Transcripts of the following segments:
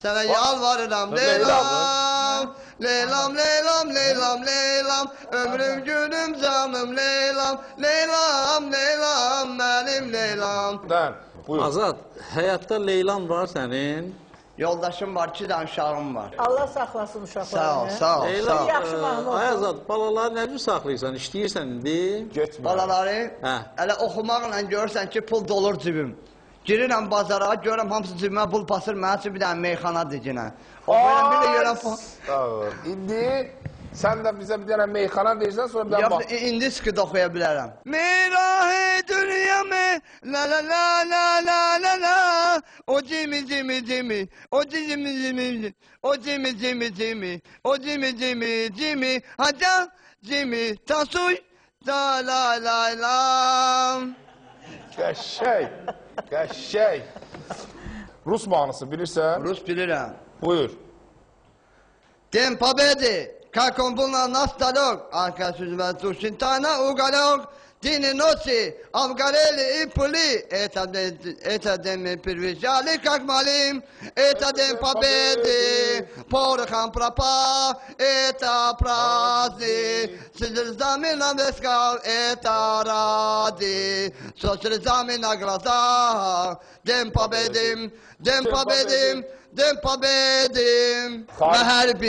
Sana yalvarırım Leylam, Leylam, Leylam, Leylam, Leylam, ömrüm günüm canım Leylam, Leylam, Leylam, benim Leylam. Buyur. Azad, həyatda Leylan var sənin. Yoldaşım var, 2 tane uşağım var. Allah saxlasın uşaqlarını. Sağ ol, sağ ol, Leylan, sağ ol. Yaxşı mahnı olsun. Ay Azad, balaları nə cür saxlayırsan, işləyirsən indi? Getmə. Balaları, Hə. elə oxumaqla görürsən ki, pul dolur cibim. Girirəm bazara, görürəm hamısı cibimə pul basır, mənim üçün bir dənə meyxana dicinə. Oxuyuram, bir də görürəm pul. İndi sən də bizə bir dənə meyxana deyirsən, sonra bir dənə bax. Yox, indi sıkı da oxuya bilərəm. Mirahi dünyamı, la la la la la la la, o cimi cimi cimi, o cimi cimi, o cimi cimi cimi, o cimi cimi cimi, haca cimi, tasuy, la la la la. Qəşəy, qəşəy. Rus mahnısı bilirsən? Rus bilirəm. Buyur. День Победы, как он был на нас далек, Сушинтана уголек, день и ночи обгорели и пыли, это день мы приезжали как малим, это день Победы, порохом пропал, это праздник, с слезами на висках, это ради, со слезами на глазах, День Победы, День Победы, День Победы, Meher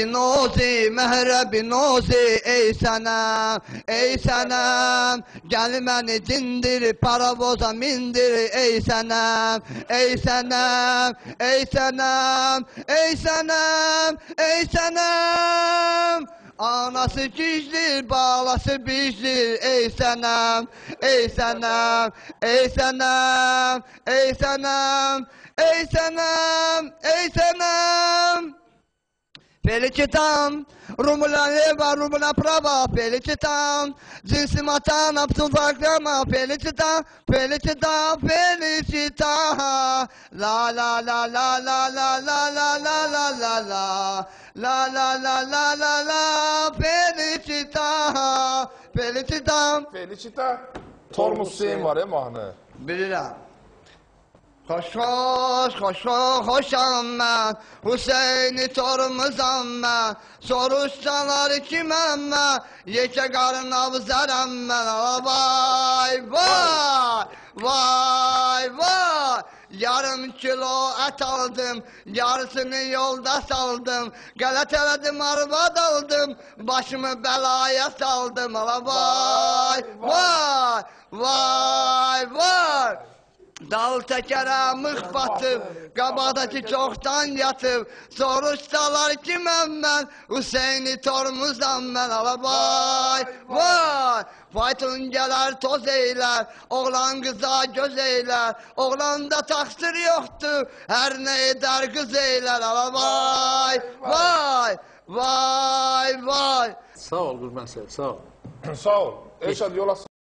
binozi, ey senem, gel beni dindir, paravoza mindir, ey senem, ey senem, ey senem, ey senem, ey senem. Anası gizlir, balası bizdir, ey senem, ey senem, ey senem, ey senem, ey senem, ey senem. Felicitam, rumula leva, rumula prava, felicitam, cinsim atan, aptun fakrama, felicitam, felicitam, felicitam, la la la la la la la la la la la la. La la la la la la, Felicita, Felicita. Felicita. Tormuz Hüseyin var ya mahnı. Bilirəm. Xoşam mən, Hüseyni tormuzam mən, soruşsalar kiməm mən, yekə qarın avzərəm mən, vay, vay, vay, vay. Yarım kilo et aldım, yarısını yolda saldım, galet elədim, arvad aldım, başımı belaya saldım, vay, vay, vay, vay. Dal təkərə mıx batıb, qabaqdakı çoxdan yatıb, soruşsalar kiməm mən, Hüseyni tormuzam mən, vay, vay. Faytun gələr, toz eylər, oğlan qıza göz eylər, oğlanda taksir yoxdur, hər nə edər qız eylər, vay, vay, vay, vay. Sağ ol Qurban Səv, sağ ol. Sağ ol. Elşad yola